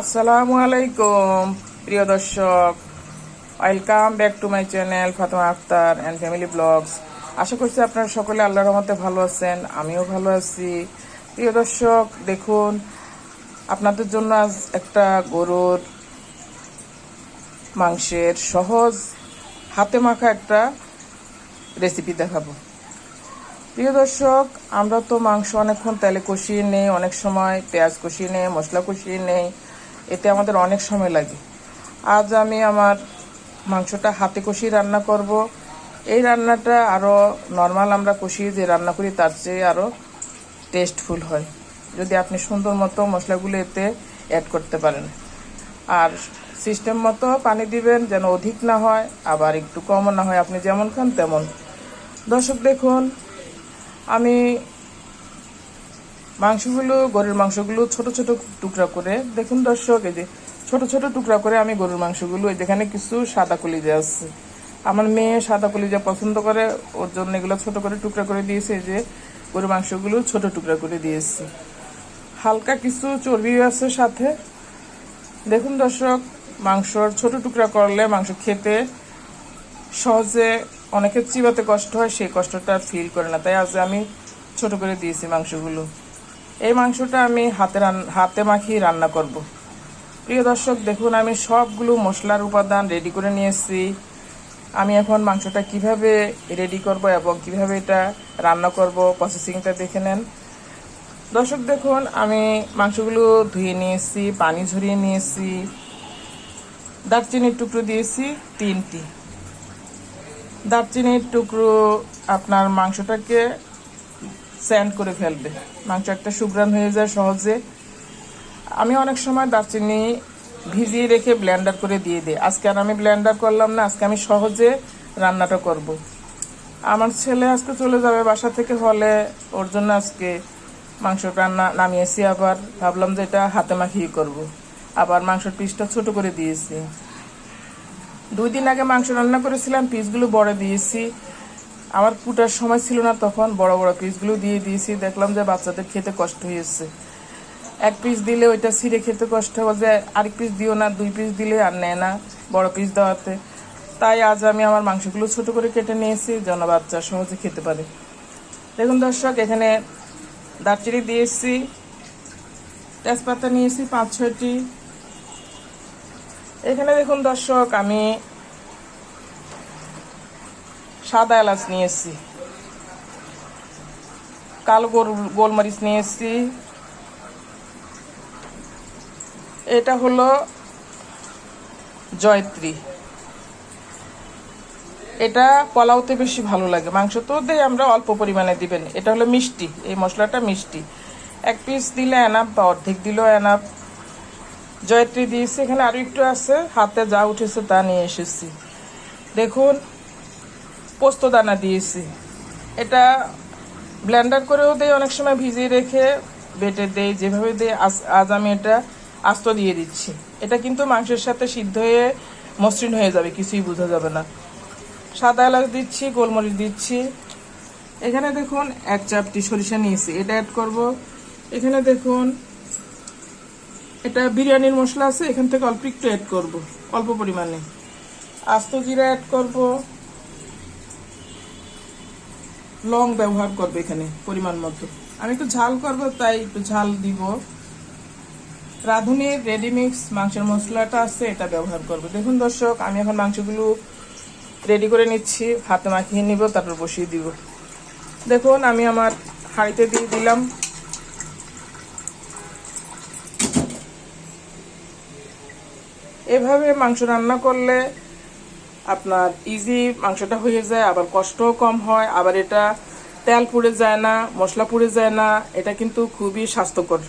আসসালামু আলাইকুম প্রিয় দর্শক, welcome back to my channel Fatema Akter and family vlogs. আশা করছি আপনারা সকলে আল্লাহর রহমতে ভালো আছেন, আমিও ভালো আছি। প্রিয় দর্শক, দেখুন আপনাদের জন্য আজ একটা গরুর মাংসের সহজ হাতে মাখা একটা রেসিপি দেখাবো। প্রিয় দর্শক, আমরা তো মাংস অনেকক্ষণ তেলে কষিয়ে নেই, অনেক সময় পেঁয়াজ কষিয়ে নেই, মশলা কষিয়ে নেই, এতে আমাদের অনেক সময় লাগে। আজ আমি আমার মাংসটা হাতে কষিয়ে রান্না করব। এই রান্নাটা আরও নর্মাল আমরা কষিয়ে যে রান্না করি তার চেয়ে আরও টেস্টফুল হয় যদি আপনি সুন্দর মতো মশলাগুলো এতে অ্যাড করতে পারেন। আর সিস্টেম মতো পানি দিবেন, যেন অধিক না হয় আবার একটু কমও না হয়, আপনি যেমন খান তেমন। দর্শক দেখুন, আমি গরুর মাংসগুলো ছোট ছোট টুকরা করে, দেখুন দর্শক, এই যে ছোট ছোট টুকরা করে আমি গরুর মাংসগুলো, যেখানে কিছু সাদা কলিজা আছে, আমার মেয়ে সাদা কলিজা পছন্দ করে, ওর জন্য এগুলো ছোট করে টুকরা করে দিয়েছে। এই যে গরুর মাংসগুলো ছোট টুকরা করে দিয়েছি, হালকা কিছু চর্বিও আছে সাথে। দেখুন দর্শক, মাংসর ছোট টুকরা করলে মাংস খেতে সহজে, অনেকের চিবাতে কষ্ট হয়, সেই কষ্টটা ফিল করে না, তাই আজ আমি ছোট করে দিয়েছি মাংসগুলো। এই মাংসটা আমি হাতে মাখিয়ে রান্না করব। প্রিয় দর্শক দেখুন, আমি সবগুলো মশলার উপাদান রেডি করে নিয়েছি। আমি এখন মাংসটা কিভাবে রেডি করব এবং কিভাবে এটা রান্না করব প্রসেসিংটা দেখে নেন। দর্শক দেখুন, আমি মাংসগুলো ধুয়ে নিয়েছি, পানি ঝরিয়ে নিয়েছি, দারচিনির টুকরো দিয়েছি 3টি। দারচিনির টুকরো আপনার মাংসটাকে স্যান্ড করে ফেলবে, মাংস একটা সুঘ্রাণ হয়ে যায় সহজে। আমি অনেক সময় দারচিনি ভিজিয়ে রেখে ব্লেন্ডার করে দিয়ে দিই, আজকে আর আমি ব্লেন্ডার করলাম না, আজকে আমি সহজে রান্নাটা করব। আমার ছেলে আজকে চলে যাবে বাসা থেকে, হলে ওর জন্য আজকে মাংস রান্না নামিয়েছি। আবার ভাবলাম যে এটা হাতে মাখিয়ে করব, আবার মাংসের পিসটা ছোট করে দিয়েছি। 2 দিন আগে মাংস রান্না করেছিলাম, পিসগুলো বড় দিয়েছি, আমার কুটার সময় ছিল না, তখন বড় বড় পিসগুলো দিয়ে দিয়েছি। দেখলাম যে বাচ্চাদের খেতে কষ্ট হয়েছে, 1 পিস দিলে ওইটা ছিঁড়ে খেতে কষ্ট হবে, যে আরেক পিস দিও না, 2 পিস দিলে আর নেয় না বড় পিস দেওয়াতে। তাই আজ আমি আমার মাংসগুলো ছোট করে কেটে নিয়েছি, যেন বাচ্চা সহজে খেতে পারে। দেখুন দর্শক, এখানে দারচিনি দিয়েছি, তেজপাতা নিয়েছি 5-6টি। এখানে দেখুন দর্শক, আমি সাদা এলাচ নিয়েছি, কালো গোলমরিচ নিয়েছি, এটা হলো জয়ত্রী, এটা পোলাওতে বেশি ভালো লাগে, মাংস তো দেই আমরা অল্প পরিমাণে দিবেন। এটা হলো মিষ্টি, এই মশলাটা মিষ্টি, 1 পিস দিলে এনাফ বা অর্ধেক দিলেও এনাফ। জয়ত্রী দিয়েছি, এখানে আরও একটু আছে, হাতে যা উঠেছে তা নিয়ে এসেছি। দেখুন, পোস্তদানা দিয়েছি, এটা ব্লেন্ডার করেও দেই, অনেক সময় ভিজিয়ে রেখে বেটে দেই, যেভাবে দেই আজ আমি এটা আস্ত দিয়ে দিচ্ছি। এটা কিন্তু মাংসের সাথে সিদ্ধ হয়ে মসৃণ হয়ে যাবে, কিছুই বোঝা যাবে না। সাদা এলাচ দিচ্ছি, গোলমরিচ দিচ্ছি। এখানে দেখুন 1 চামচি সরিষা নিয়েছি, এটা অ্যাড করব। এখানে দেখুন, এটা বিরিয়ানির মশলা আছে, এখান থেকে অল্প একটু অ্যাড করব, অল্প পরিমাণে। আস্ত জিরা অ্যাড করব, লং ব্যবহার করবো এখানে পরিমাণ মতো, আমি একটু ঝাল করব তাই একটু ঝাল দিব। রাঁধুনির রেডিমিক্স মাংসের মশলাটা আছে, এটা ব্যবহার করব। দেখুন দর্শক, আমি এখন মাংসগুলো রেডি করে নিচ্ছি, হাতে মাখিয়ে নিব, তারপর বসিয়ে দিব। দেখুন, আমি আমার হাঁড়িতে দিয়ে দিলাম। এভাবে মাংস রান্না করলে আপনার ইজি মাংসটা হয়ে যায়, আবার কষ্টও কম হয়, আবার এটা তেল পুড়ে যায় না, মশলা পুড়ে যায় না, এটা কিন্তু খুবই স্বাস্থ্যকর।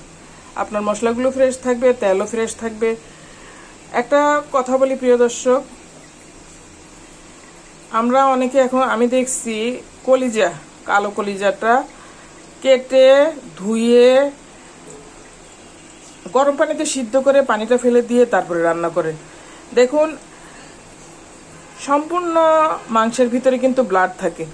আপনার মশলাগুলো ফ্রেশ থাকবে, তেলও ফ্রেশ থাকবে। একটা কথা বলি প্রিয় দর্শক, আমরা অনেকে এখন আমি দেখছি কলিজা, কালো কলিজাটা কেটে ধুয়ে গরম পানিতে সিদ্ধ করে পানিটা ফেলে দিয়ে তারপরে রান্না করে। দেখুন, সম্পূর্ণ মাংসের ভিতরে কিন্তু ব্লাড থাকে।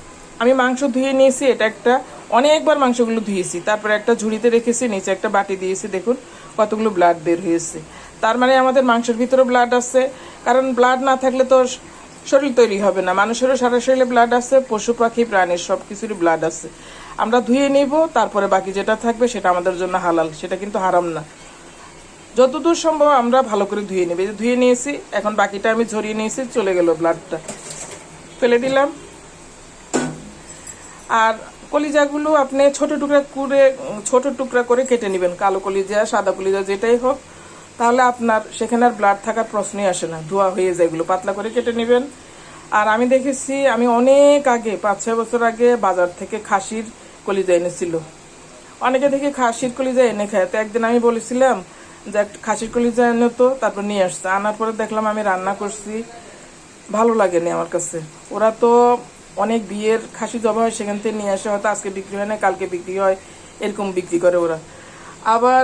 আমি মাংস ধুয়ে নিয়েছি, এটা একটা অনেকবার মাংসগুলো ধুয়েছি, তারপরে একটা ঝুড়িতে রেখেছি, নিচে একটা বাটি দিয়েছি, দেখুন কতগুলো ব্লাড বের হয়েছে। তার মানে আমাদের মাংসের ভিতরে ব্লাড আছে, কারণ ব্লাড না থাকলে তো শরীর তৈরি হবে না। মানুষেরও সারা শরীরে ব্লাড আছে, পশু পাখি প্রাণীর সব কিছুরই ব্লাড আছে। আমরা ধুয়ে নিব, তারপরে বাকি যেটা থাকবে সেটা আমাদের জন্য হালাল, সেটা কিন্তু হারাম না। যতদূর সম্ভব আমরা ভালো করে ধুয়ে নেব। ধুয়ে নিয়েছি, এখন বাকিটা আমি ঝরিয়ে নিয়েছি, চলে গেল ব্লাডটা, ফেলে দিলাম। আর কলিজাগুলো আপনি ছোট টুকরা করে কেটে নেবেন, কালো কলিজা সাদা কলিজা যেটাই হোক, তাহলে আপনার সেখানে আর ব্লাড থাকার প্রশ্নই আসে না, ধোয়া হয়ে যায়। এগুলো পাতলা করে কেটে নেবেন। আর আমি দেখেছি, আমি অনেক আগে 5-6 বছর আগে বাজার থেকে খাসির কলিজা এনেছিল। অনেকে দেখে খাসির কলিজা এনে খায়, তো একদিন আমি বলেছিলাম যে একটা খাসির কলিজা এনে, তো তারপর নিয়ে আসছে। আনার পরে দেখলাম আমি রান্না করছি, ভালো লাগেনি আমার কাছে। ওরা তো অনেক বিয়ের খাসি জবা হয়, সেখান থেকে নিয়ে আসে, হয়তো আজকে বিক্রি হয় না, কালকে বিক্রি হয়, এরকম বিক্রি করে ওরা। আবার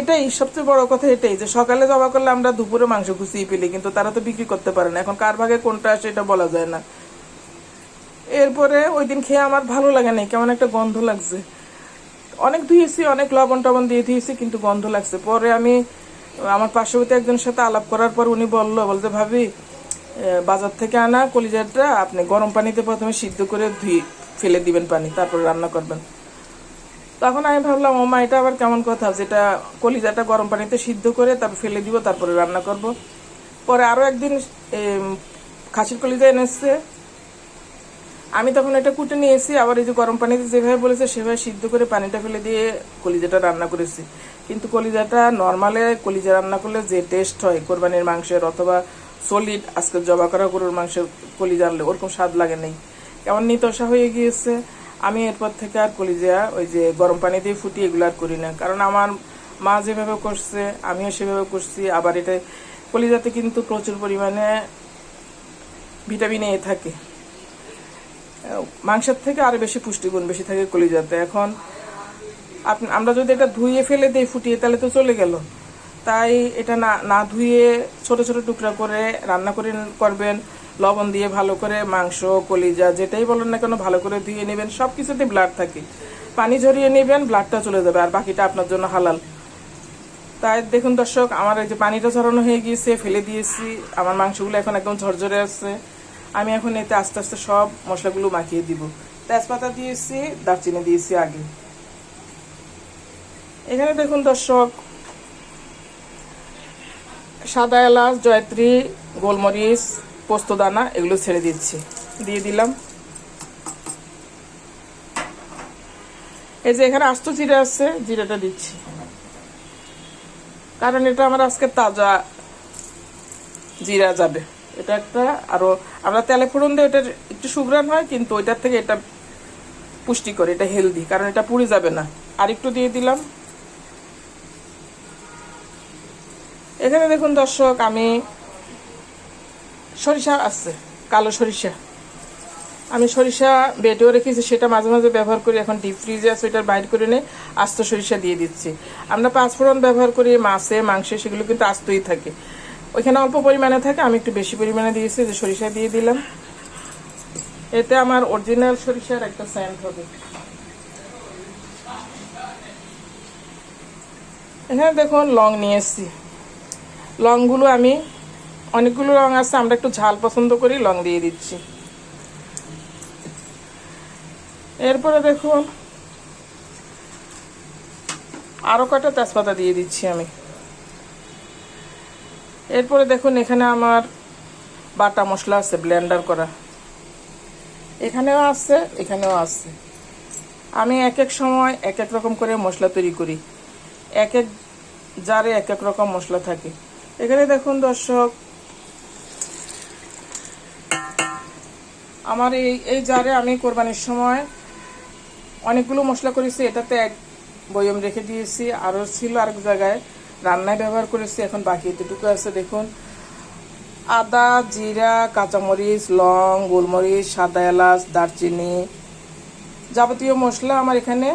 এটাই সবচেয়ে বড় কথা, এটাই যে সকালে জবা করলে আমরা দুপুরে মাংস গুছিয়ে ফেলি, কিন্তু তারা তো বিক্রি করতে পারে না। এখন কার ভাগে কোনটা আসে এটা বলা যায় না। এরপরে ওই দিন খেয়ে আমার ভালো লাগে নাই, কেমন একটা গন্ধ লাগছে। অনেক ধুয়েছি, অনেক লবণ টবণ দিয়ে ধুয়েছি, কিন্তু গন্ধ লাগছে। পরে আমি আমার পার্শ্ববর্তী একজনের সাথে আলাপ করার পর উনি বলতে ভাবি, বাজার থেকে আনা কলিজাটা আপনি গরম পানিতে প্রথমে সিদ্ধ করে ফেলে দিবেন পানি, তারপরে রান্না করবেন। তখন আমি ভাবলাম, ও মা, এটা আবার কেমন কথা, যেটা কলিজাটা গরম পানিতে সিদ্ধ করে তারপর ফেলে দিব, তারপরে রান্না করব। পরে আরও একদিন খাসির কলিজা এনেছে, আমি তখন এটা কুটে নিয়েছি, আবার এই যে গরম পানিতে যেভাবে বলেছে সেভাবে সিদ্ধ করে পানিটা ফেলে দিয়ে কলিজাটা রান্না করেছি। কিন্তু কলিজাটা নর্মালে কলিজা রান্না করলে যে টেস্ট হয় কোরবানির মাংসের, অথবা সলিড আজকে জবা করা গরুর মাংসের কলিজা আনলে ওরকম স্বাদ লাগে নেই, কেমন নিতসা হয়ে গিয়েছে। আমি এরপর থেকে আর কলিজা ওই যে গরম পানি দিয়ে ফুটিয়ে এগুলো আর করি না, কারণ আমার মা যেভাবে করছে আমিও সেভাবে করছি। আবার এটা কলিজাতে কিন্তু প্রচুর পরিমাণে ভিটামিন এ থাকে, মাংসের থেকে আরো বেশি পুষ্টিগুণ বেশি থাকে কলিজাতে। এখন আমরা যদি এটা ধুয়ে ফেলে দিই ফুটিয়ে, তাহলে তো চলে গেল। তাই এটা না ধুয়ে ছোট ছোট টুকরা করে রান্না করবেন, লবণ দিয়ে ভালো করে। মাংস কলিজা যেটাই বলেন না কেন ভালো করে ধুয়ে নেবেন, সব কিছুতে ব্লাড থাকে, পানি ঝরিয়ে নেবেন, ব্লাডটা চলে যাবে, আর বাকিটা আপনার জন্য হালাল। তাই দেখুন দর্শক, আমার এই যে পানিটা ঝরানো হয়ে গিয়েছে, ফেলে দিয়েছি। আমার মাংসগুলো এখন একদম ঝরঝরে আছে। আমি এখন এতে আস্তে আস্তে সব মশলাগুলো মাখিয়ে দিব। তেজপাতা দিয়েছি, দারচিনি দিয়েছি আগে। এখানে দেখুন দর্শক, সাদা এলাচ, জয়ত্রী, গোলমরিচ, পোস্তদানা এগুলো ছেড়ে দিচ্ছি, দিয়ে দিলাম। এই যে এখানে আস্ত জিরা আছে, জিরাটা দিচ্ছি, কারণ এটা আমার আজকে তাজা জিরা যাবে। এটা একটা, আরো আমরা তেলে ফোড়ন দিয়ে ওটার একটু সুঘ্রাণ হয়, কিন্তু ওইটার থেকে এটা পুষ্টিকর, এটা হেলদি, কারণ এটা পুড়ে যাবে না। আর একটু দিয়ে দিলাম। এখানে দেখুন দর্শক, আমি সরিষা আছে, কালো সরিষা, আমি সরিষা বেটেও রেখেছি, সেটা মাঝে মাঝে ব্যবহার করি। এখন ডিপ ফ্রিজে আছে, ওইটার বাইর করে নিয়ে আস্ত সরিষা দিয়ে দিচ্ছি। আমরা পাঁচফোড়ন ব্যবহার করি মাছে মাংসে, সেগুলো কিন্তু আস্তই থাকে, ওইখানে অল্প পরিমাণে থাকে, আমি একটু বেশি পরিমাণে দিয়েছি, যে সরিষা দিয়ে দিলাম। এতে আমার অরিজিনাল সরিষার একটা সেন্ট হবে। এখানে দেখুন লং নিয়ে এসছি, লংগুলো আমি অনেকগুলো লং আছে, আমরা একটু ঝাল পছন্দ করি, লং দিয়ে দিচ্ছি। এরপরে দেখুন আরো কয়টা তেজপাতা দিয়ে দিচ্ছি আমি। এরপরে দেখুন এখানে আমার বাটা মশলা আছে, ব্লেন্ডার করা, এখানেও আছে এখানেও আছে। আমি এক এক সময় এক এক রকম করে মশলা তৈরি করি, এক এক জারে এক এক রকম মশলা থাকে। এখানে দেখুন দর্শক, আমার এই জারে আমি কোরবানির সময় অনেকগুলো মশলা করেছি, এটাতে এক বয়ম রেখে দিয়েছি, আরও ছিল আরেক জায়গায়, রান্নায় ব্যবহার করেছি, এখন বাকি এতটুকু আছে। দেখুন আদা, জিরা, কাঁচামরিচ, লং, গোলমরিচ, সাদা এলাচ, দারচিনি, যাবতীয় মশলা আমার এখানে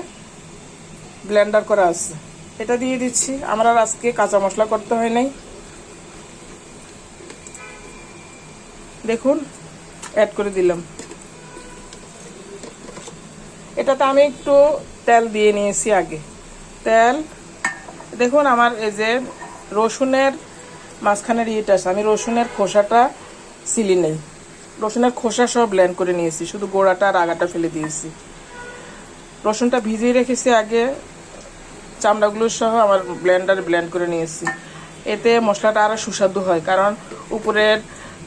ব্লেন্ডার করা আছে, এটা দিয়ে দিচ্ছি। আমার আর আজকে কাঁচা মশলা করতে হয় নাই। দেখুন অ্যাড করে দিলাম। এটাতে আমি একটু তেল দিয়ে নিয়েছি আগে, তেল দেখুন আমার এই যে রসুনের মাঝখানের ইয়েটা আছে, আমি রসুনের খোসাটা সিলি নেই, রসুনের খোসা সব ব্লেন্ড করে নিয়েছি, শুধু গোড়াটা আর আগাটা ফেলে দিয়েছি। রসুনটা ভিজিয়ে রেখেছি আগে, চামড়াগুলো সহ আমার ব্লেন্ডারে ব্লেন্ড করে নিয়েছি। এতে মশলাটা আরও সুস্বাদু হয়, কারণ উপরের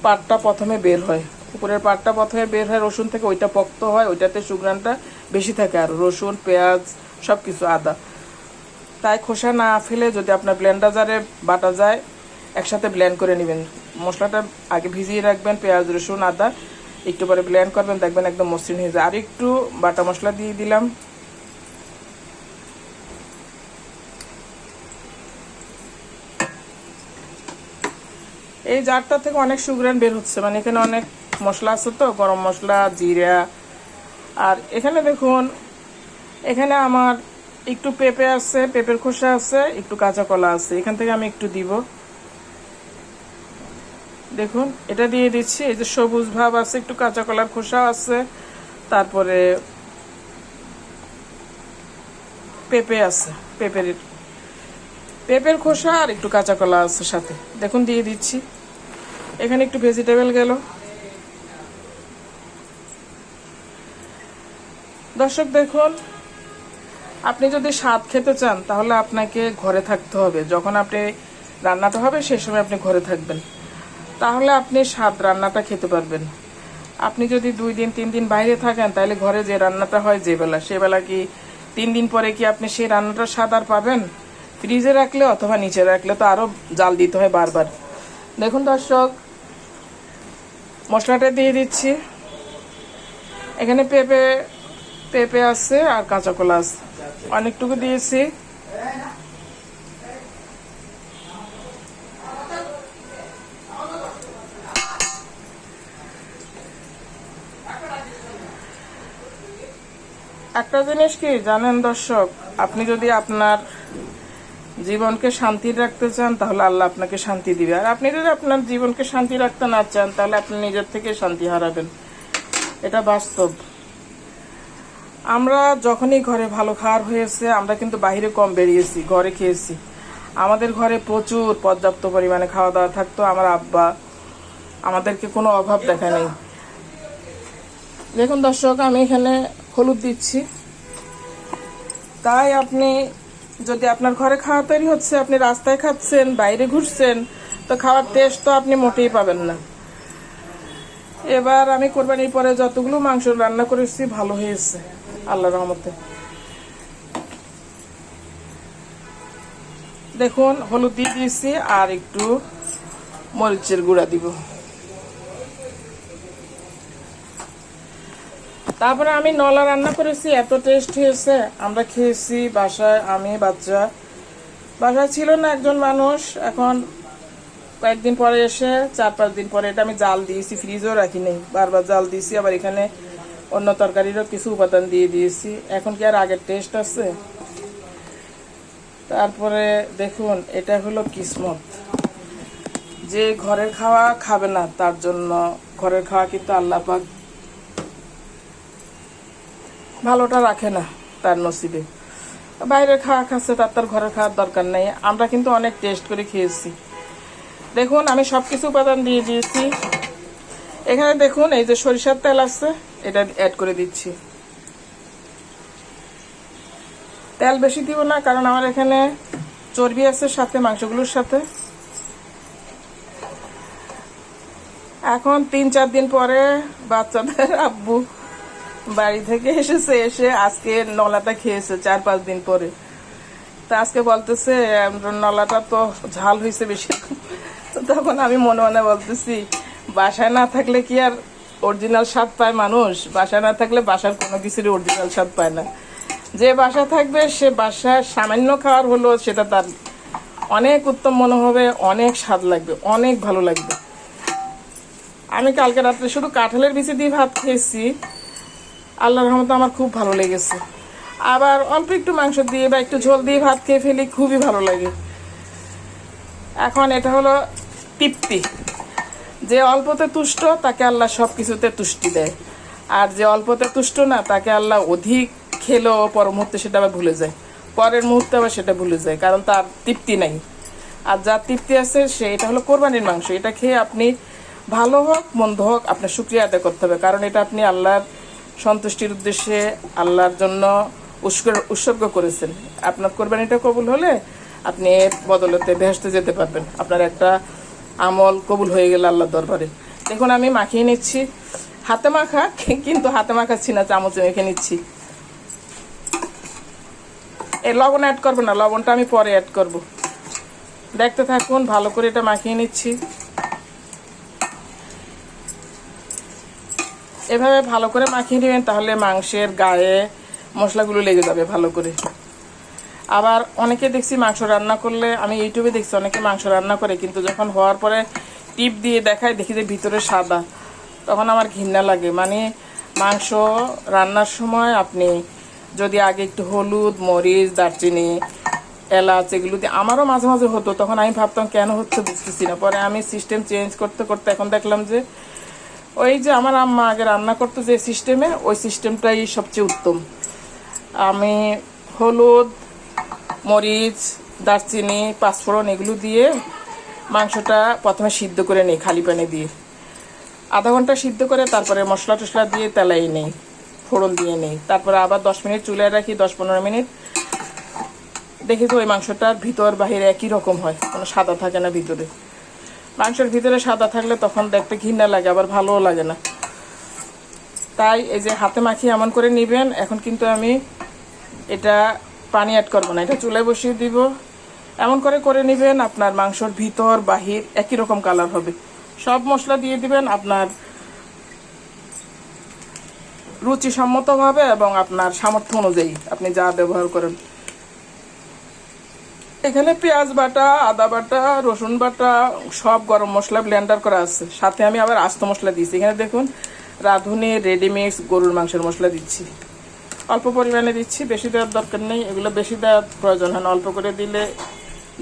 পাটটা প্রথমে বের হয়, উপরের পাটটা প্রথমে বের হয় রসুন থেকে, ওইটা পক্ত হয়, ওইটাতে সুঘ্রাণটা বেশি থাকে। আর রসুন, পেঁয়াজ, সব কিছু, আদা, তাই খোসা না ফেলে যদি আপনার ব্লেন্ডার জারে বাটা যায়, একসাথে ব্লেন্ড করে নেবেন। মশলাটা আগে ভিজিয়ে রাখবেন, পেঁয়াজ, রসুন, আদা, একটু পরে ব্লেন্ড করবেন, দেখবেন একদম মসৃণ হয়ে যায়। আর একটু বাটা মশলা দিয়ে দিলাম। এই জারটা থেকে অনেক সুঘ্রাণ বের হচ্ছে, মানে এখানে অনেক মশলা আছে তো, গরম মশলা, জিরা। আর এখানে দেখুন, এখানে আমার একটু পেঁপে আছে, পেঁপের খোসা আছে, একটু কাঁচা কলা আছে, এখান থেকে আমি একটু দিব। দেখুন এটা দিয়ে দিচ্ছি। এই যে সবুজ ভাব আছে, একটু কাঁচা কলার খোসা আছে, তারপরে পেঁপে আছে, পেঁপের খোসা আর একটু কাঁচা কলা আছে সাথে। দেখুন দিয়ে দিচ্ছি। এখানে একটু ভেজিটেবল গেল। দর্শক দেখুন, আপনি যদি স্বাদ খেতে চান তাহলে আপনাকে ঘরে থাকতে হবে। যখন আপনি রান্নাটা হবে সেই সময় আপনি ঘরে থাকবেন, তাহলে আপনি স্বাদ রান্নাটা খেতে পারবেন। আপনি যদি 2 দিন 3 দিন বাইরে থাকেন, তাহলে ঘরে যে রান্নাটা হয় যে বেলা, সে বেলা কি 3 দিন পরে কি আপনি সেই রান্নাটার স্বাদ আর পাবেন? ফ্রিজে রাখলে অথবা নিচে রাখলে তো আরও জাল দিতে হয় বারবার। দেখুন দর্শক, মশলাটা দিয়ে দিচ্ছি। এখানে পেঁপে আছে আর কাঁচা কলা আছে, অনেকটুকু দিয়েছি। একটা জিনিস কি জানেন দর্শক, আপনি যদি আপনার জীবনকে শান্তি রাখতে চান তাহলে আল্লাহ আপনাকে শান্তি দিবে, আর আপনি যদি আপনার জীবনকে শান্তি রাখতে না চান তাহলে আপনি নিজের থেকে শান্তি হারাবেন। এটা বাস্তব। আমরা যখনই ঘরে ভালো খাওয়ার হয়েছে, আমরা কিন্তু বাইরে কম বেরিয়েছি, ঘরে খেয়েছি। আমাদের ঘরে প্রচুর পর্যাপ্ত পরিমাণে খাওয়া দাওয়া থাকতো। আমার আব্বা আমাদেরকে কোনো অভাব দেখা নেই। দেখুন দর্শক, আমি এখানে হলুদ দিচ্ছি। তাই আপনি যদি আপনার ঘরে খাওয়া তৈরি হচ্ছে, আপনি রাস্তায় খাচ্ছেন, বাইরে ঘুরছেন, তো খাওয়ার টেস্ট তো আপনি মোটেই পাবেন না। এবার আমি কোরবানির পরে যতগুলো মাংস রান্না করেছি ভালো হয়েছে আল্লাহর রহমতে। দেখুন হলুদ দিয়ে দিয়েছি, আর একটু মরিচের গুঁড়া দিব। তারপরে আমি নলা রান্না করেছি, এত টেস্ট হয়েছে, আমরা খেয়েছি বাসায়। আমি বাসায় ছিল না একজন মানুষ, এখন কয়েকদিন পরে এসে 4-5 দিন পরে এটা আমি জাল দিয়েছি, ফ্রিজেও রাখি নেই, বারবার জাল দিয়েছি। আবার এখানে অন্য তরকারিরও কিছু উপাদান দিয়ে দিয়েছি। এখন কি আর আগের টেস্ট আছে? তারপরে দেখুন, এটা হলো কিসমত। যে ঘরের খাওয়া খাবে না তার জন্য ঘরের খাওয়া কিন্তু আল্লাহ পাক ভালোটা রাখে না তার নসিবে। বাইরের খাওয়া খাচ্ছে, তার ঘরের খাওয়ার দরকার নেই। আমরা কিন্তু অনেক টেস্ট করে খেয়েছি। দেখুন আমি সব কিছু উপাদান দিয়ে দিয়েছি। এখানে দেখুন এই যে সরিষার তেল আছে, এটা অ্যাড করে দিচ্ছি। তেল বেশি দিব না, কারণ আমার এখানে চর্বি আছে সাথে, মাংসগুলোর সাথে। এখন 3-4 দিন পরে বাচ্চাদের আব্বু বাড়ি থেকে এসেছে, এসে আজকে নলাটা খেয়েছে 4-5 দিন পরে। তা আজকে বলতেছে নলাটা তো ঝাল হয়েছে বেশি। তখন আমি মনে মনে বলতেছি, বাসায় না থাকলে কি আর অরিজিনাল স্বাদ পায় মানুষ? বাসায় না থাকলে বাসার কোনো কিছুরই অরিজিনাল স্বাদ পায় না। যে বাসা থাকবে সে বাসায় সামান্য খাওয়ার হলো সেটা তার অনেক উত্তম মনে হবে, অনেক স্বাদ লাগবে, অনেক ভালো লাগবে। আমি কালকে রাত্রে শুধু কাঁঠালের বিচি দিয়ে ভাত খেয়েছি, আল্লাহর রহমতে আমার খুব ভালো লেগেছে। আবার অল্প একটু মাংস দিয়ে বা একটু ঝোল দিয়ে ভাত খেয়ে ফেলি, খুবই ভালো লাগে। এখন এটা হলো তৃপ্তি। যে অল্পতে তুষ্ট তাকে আল্লাহ সব কিছুতে তুষ্টি দেয়, আর যে অল্পতে তুষ্ট না তাকে আল্লাহ অধিক খেলেও পর মুহূর্তে সেটা আবার ভুলে যায়। পরের মুহূর্তে আবার সেটা ভুলে যায়, কারণ তার তৃপ্তি নাই। আর যার তৃপ্তি আছে সে, এটা হলো কোরবানির মাংস, এটা খেয়ে আপনি ভালো হোক মন্দ হোক আপনার শুকরিয়া আদায় করতে হবে, কারণ এটা আপনি আল্লাহর সন্তুষ্টির উদ্দেশ্যে আল্লাহর জন্য উৎসর্গ করেছেন। আপনার কোরবানিটা কবুল হলে আপনি এর বদলতে বেহেশতে যেতে পারবেন, আপনার একটা আমল কবুল হয়ে গেল আল্লাহর দরবারে। দেখুন আমি মাখিয়ে নিচ্ছি, হাতে মাখা, কিন্তু হাতে মাখাচ্ছি না, চামচে মেখে নিচ্ছি। এই লবণ অ্যাড করবো না, লবণটা আমি পরে অ্যাড করব। দেখতে থাকুন, ভালো করে এটা মাখিয়ে নিচ্ছি। এভাবে ভালো করে মাখিয়ে নেবেন, তাহলে মাংসের গায়ে মশলাগুলো লেগে যাবে ভালো করে। আবার অনেকে দেখছি মাংস রান্না করলে, আমি ইউটিউবে দেখছি অনেকে মাংস রান্না করে, কিন্তু যখন হওয়ার পরে টিপ দিয়ে দেখায় দেখি যে ভিতরে সাদা, তখন আমার ঘৃণা লাগে। মানে মাংস রান্নার সময় আপনি যদি আগে একটু হলুদ, মরিচ, দারচিনি, এলাচ এগুলো দিয়ে, আমারও মাঝে মাঝে হতো, তখন আমি ভাবতাম কেন হচ্ছে বুঝতেছি না। পরে আমি সিস্টেম চেঞ্জ করতে করতে এখন দেখলাম যে ওই যে আমার আম্মা আগে রান্না করতো যে সিস্টেমে, ওই সিস্টেমটাই সবচেয়ে উত্তম। আমি হলুদ, মরিচ, দারচিনি, পাঁচফোড়ন এগুলো দিয়ে মাংসটা প্রথমে সিদ্ধ করে নিই খালি পানি দিয়ে, আধা ঘন্টা সিদ্ধ করে তারপরে মশলা টশলা দিয়ে তেলাই নেই, ফোড়ন দিয়ে নেই, তারপরে আবার 10 মিনিট চুলায় রাখি, 10-15 মিনিট। দেখি তো ওই মাংসটার ভিতর বাহিরে একই রকম হয়, কোনো সাদা থাকে না ভিতরে। মাংসের ভিতরে সাদা থাকলে তখন দেখতে ঘৃণা লাগে, আবার ভালোও লাগে না। তাই এই যে হাতে মাখিয়ে এমন করে নেবেন। এখন কিন্তু আমি এটা পানি অ্যাড করবো না, এটা চুলায় বসিয়ে দিব। এমন করে করে নেবেন, আপনার মাংসর ভিতর বাহির একই রকম কালার হবে। সব মশলা দিয়ে দিবেন আপনার রুচিসম্মতভাবে এবং আপনার সামর্থ্য অনুযায়ী আপনি যা ব্যবহার করেন। এখানে পেঁয়াজ বাটা, আদা বাটা, রসুন বাটা, সব গরম মশলা ব্লেন্ডার করা আছে, সাথে আমি আবার আস্ত মশলা দিচ্ছি। এখানে দেখুন রাঁধুনি রেডিমিক্স গরুর মাংসের মশলা দিচ্ছি, অল্প পরিমাণে দিচ্ছি, বেশি দেওয়ার দরকার নেই। এগুলো বেশি দেওয়ার প্রয়োজন হয় না, অল্প করে দিলে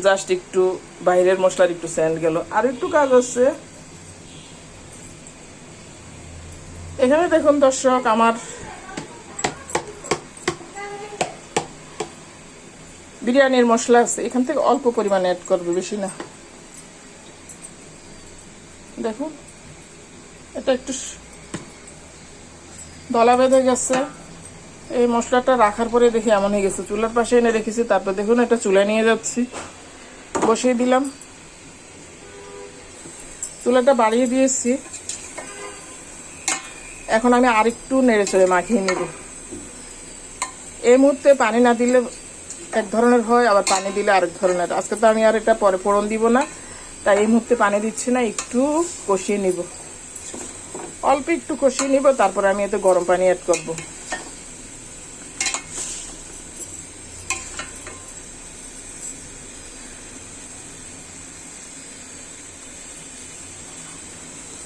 জাস্ট একটু বাইরের মশলার একটু সেন্ট গেল। আর একটু কাজ আছে এখানে, দেখুন দর্শক, আমার বিরিয়ানির মশলা আছে, এখান থেকে অল্প পরিমাণে অ্যাড করবে, বেশি না। দেখুন এটা একটু দলা বেঁধে গেছে। এই মশলাটা রাখার পরে দেখি এমন হয়ে গেছে, চুলার পাশে এনে রেখেছি। তারপর দেখুন এটা চুলায় নিয়ে যাচ্ছি, বসিয়ে দিলাম, চুলাটা বাড়িয়ে দিয়েছি। এখন আমি আরেকটু নেড়ে চেড়ে মাখিয়ে নেব। এই মুহূর্তে পানি না দিলে এক ধরনের হয়, আবার পানি দিলে আরেক ধরনের। আজকে তো আমি আর এটা পরে ফোড়ন দিব না, তাই এই মুহূর্তে পানি দিচ্ছি না, একটু কষিয়ে নিব, অল্প একটু কষিয়ে নিব। তারপরে আমি এতে গরম পানি অ্যাড করব।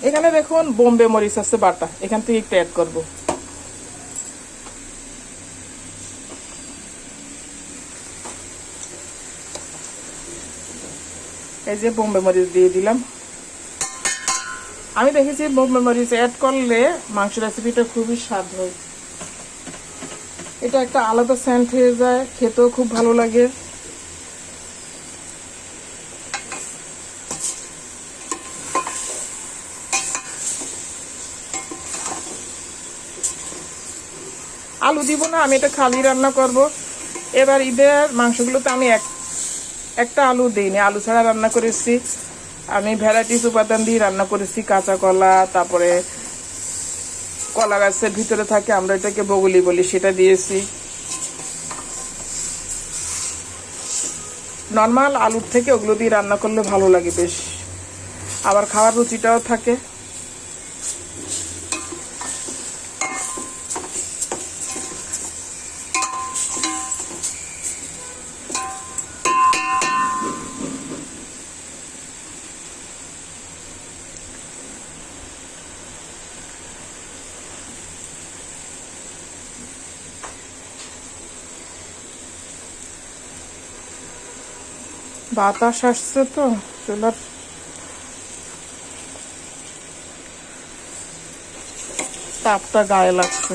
এখানে দেখুন বোম্বে মরিচ আছে বাটা, এখান থেকে একটু অ্যাড করব। এই যে বোম্বে মরিচ দিয়ে দিলাম। আমি দেখেছি বোম্বে মরিচ অ্যাড করলে মাংস রেসিপিটা খুবই স্বাদ হয়, এটা একটা আলাদা সেন্ট হয়ে যায়, খেতেও খুব ভালো লাগে। আলু দিব না, আমি এটা খালি রান্না করব। এবার ঈদের মাংসগুলোতে আমি একটা আলু দিইনি, আলু ছাড়া রান্না করেছি। আমি ভ্যারাইটিস উপাদান দিয়ে রান্না করেছি, কাঁচা কলা, তারপরে কলা গাছের ভিতরে থাকে, আমরা এটাকে বগুলি বলি, সেটা দিয়েছি। নর্মাল আলুর থেকে ওগুলো দিয়ে রান্না করলে ভালো লাগে বেশ, আবার খাওয়ার রুচিটাও থাকে। বাতাস আসছে তো, চুলার তাপটা গায়ে লাগছে।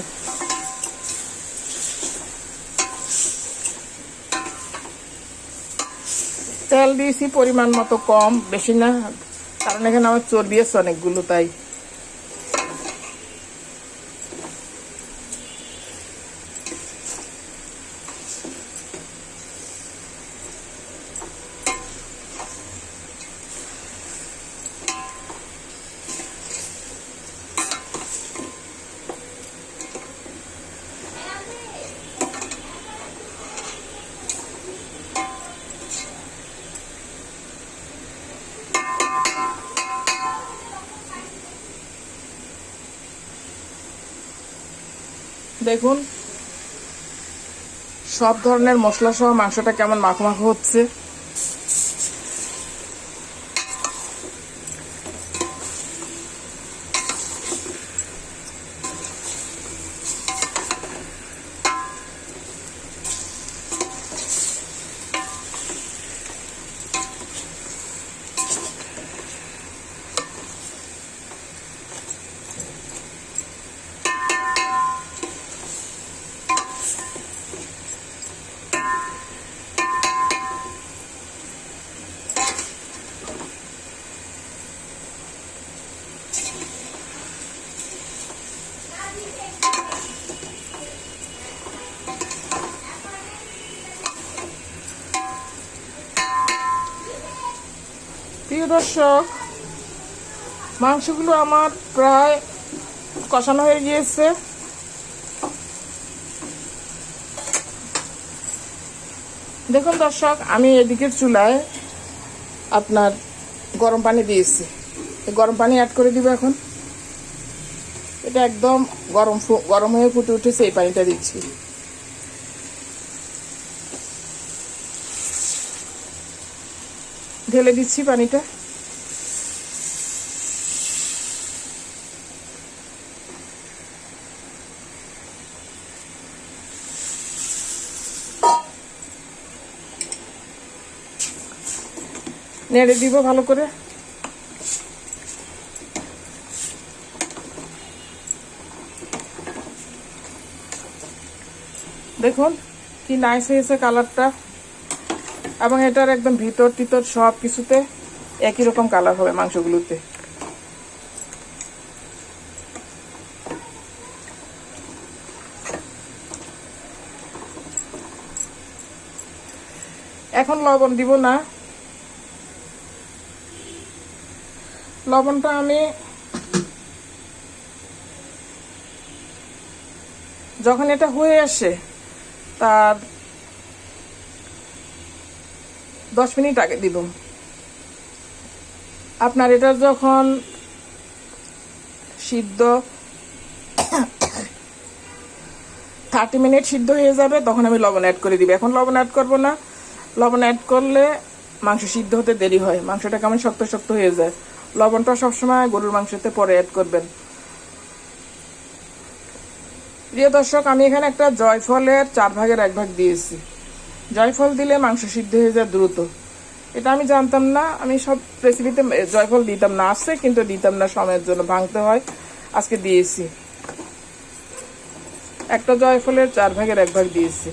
তেল দিয়েছি পরিমাণ মতো, কম বেশি না, কারণ এখানে আমার চর্বি আছে অনেকগুলো, তাই। দেখুন সব ধরনের মশলা সহ মাংসটা কেমন মাখো মাখো হচ্ছে। প্রিয় দর্শক, মাংসগুলো আমার প্রায় কষানো হয়ে গিয়েছে। দেখুন দর্শক, আমি এদিকের চুলায় আপনার গরম পানি দিয়েছি, গরম পানি অ্যাড করে দিব এখন। এটা একদম গরম হয়ে ফুটে উঠেছে, এই পানিটা দিচ্ছি। ঢেলে দিচ্ছি পানিটা। নেড়ে দিব ভালো করে। দেখুন কি নাইস হয়েছে কালারটা, এবং এটার একদম ভিতর টিতর সব কিছুতে একই রকম কালার হবে মাংসগুলোতে। এখন লবণ দিব না, লবণটা আমি যখন এটা হয়ে আসে তার 10 মিনিট আগে দিব। আপনার এটা যখন সিদ্ধ 30 মিনিট সিদ্ধ হয়ে যাবে তখন আমি লবণ অ্যাড করে দিব। এখন লবণ অ্যাড করব না, লবণ অ্যাড করলে মাংস সিদ্ধ হতে দেরি হয়, মাংসটা কেমন শক্ত শক্ত হয়ে যায়। লবণটা সবসময় গরুর মাংসতে পরে অ্যাড করবেন। প্রিয় দর্শক, আমি এখানে একটা জয়ফলের 4 ভাগের 1 ভাগ দিয়েছি। জয়ফল দিলে মাংস সিদ্ধ হয়ে যায় দ্রুত। এটা আমি জানতাম না, আমি সব রেসিপিতে জয়ফল দিতাম না, আসছে কিন্তু দিতাম না, সময়ের জন্য ভাঙতে হয়, আজকে দিয়েছি। একটা জয়ফলের 4 ভাগের 1 ভাগ দিয়েছি।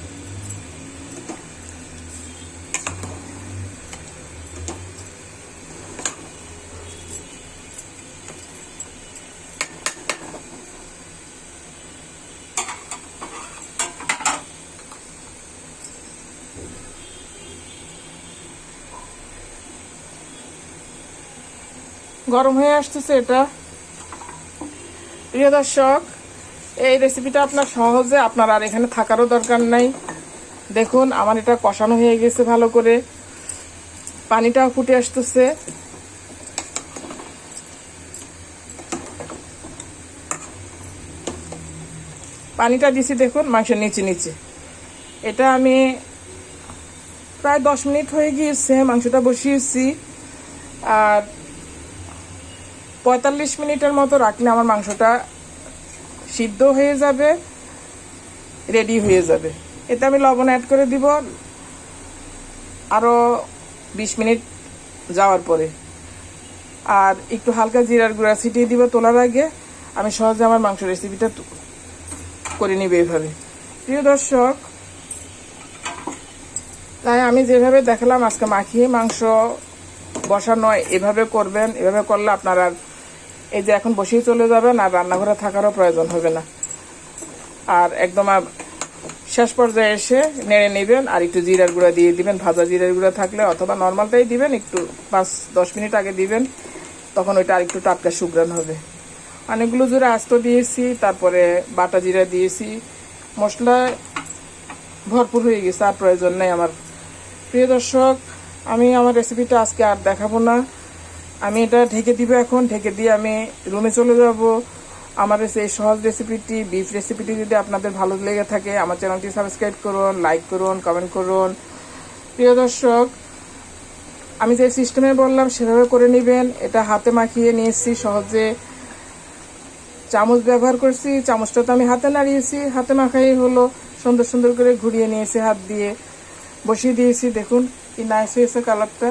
গরম হয়ে আসতেছে এটা। প্রিয় দর্শক, এই রেসিপিটা আপনার সহজে, আপনার আর এখানে থাকারও দরকার নাই। দেখুন আমার এটা কষানো হয়ে গেছে ভালো করে, পানিটাও ফুটে আসতেছে। পানিটা দিছি দেখুন মাংসের নিচে নিচে। এটা আমি প্রায় 10 মিনিট হয়ে গিয়েছে মাংসটা বসিয়েছি, আর 45 মিনিটের মতো রাখলে আমার মাংসটা সিদ্ধ হয়ে যাবে, রেডি হয়ে যাবে। এতে আমি লবণ অ্যাড করে দিব আরও 20 মিনিট যাওয়ার পরে, আর একটু হালকা জিরার গুঁড়া ছিটিয়ে দিব তোলার আগে। আমি সহজে আমার মাংস রেসিপিটা করে নিব এইভাবে। প্রিয় দর্শক, তাই আমি যেভাবে দেখালাম আজকে মাখিয়ে মাংস বসানো এভাবে করবেন। এভাবে করলে আপনার আর এই যে এখন বসেই চলে যাবেন, আর রান্নাঘরে থাকারও প্রয়োজন হবে না। আর একদম শেষ পর্যায়ে এসে নেড়ে নেবেন, আর একটু জিরার গুঁড়া দিয়ে দিবেন। ভাজা জিরার গুঁড়া থাকলে অথবা নর্মালটাই দিবেন, একটু 5-10 মিনিট আগে দিবেন, তখন ওইটা আর একটু টাটকা সুঘ্রাণ হবে। অনেকগুলো জিরা আস্ত দিয়েছি, তারপরে বাটা জিরা দিয়েছি, মশলা ভরপুর হয়ে গেছে, আর প্রয়োজন নেই আমার। প্রিয় দর্শক, আমি আমার রেসিপিটা আজকে আর দেখাবো না। আমি এটা ঢেকে দিব। এখন ঢেকে দিয়ে আমি রুমে চলে যাব। আমার এই সহজ রেসিপিটি, বিফ রেসিপিটি যদি আপনাদের ভালো লেগে থাকে, আমার চ্যানেলটি সাবস্ক্রাইব করুন, লাইক করুন, কমেন্ট করুন। প্রিয় দর্শক, আমি যে সিস্টেমে বললাম সেভাবে করে নেবেন। এটা হাতে মাখিয়ে নিয়েছি সহজে। চামচ ব্যবহার করছি, চামচটা তো আমি হাতে নাড়িয়েছি, হাতে মাখাই হলো। সুন্দর সুন্দর করে ঘুরিয়ে নিয়েছি হাত দিয়ে, বসিয়ে দিয়েছি। দেখুন কি নাইস হয়েছে কালারটা।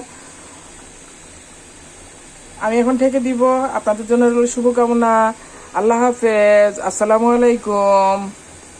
আমি এখন ঢেকে দিব। আপনাদের জন্য রইল শুভকামনা। আল্লাহ হাফেজ, আসসালামু আলাইকুম।